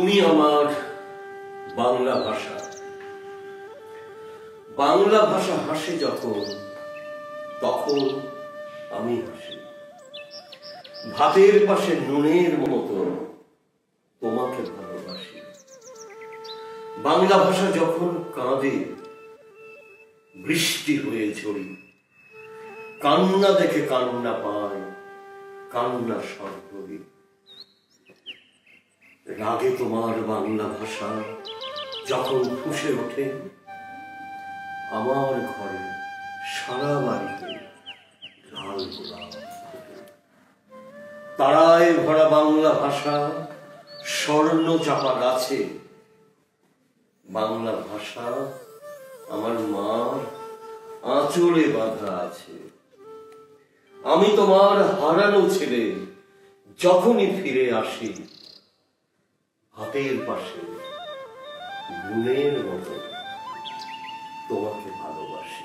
তুমি আমার বাংলা ভাষা। বাংলা ভাষা হাসে যখন, তখন আমি হাসি। ভাতের পাশে নুনের মতো তোমাকে ভালোবাসি। বাংলা ভাষা যখন কাঁদে, বৃষ্টি হয়ে ঝরি, কান্না দেখে কান্না পায়, কান্না স্বর্গবী। রাগে তোমার বাংলা ভাষা যখন ফুঁসে ওঠে, আমার ঘরে সারা বাড়িতে লাল গোলাপ। তারায় ভরা বাংলা ভাষা স্বর্ণ চাপা গাছে। বাংলা ভাষা আমার মার আঁচলে বাঁধা আছে। আমি তোমার হারানো ছেলে, যখনই ফিরে আসি, হাতের পাশে নুনের মতো তোমাকে ভালোবাসি।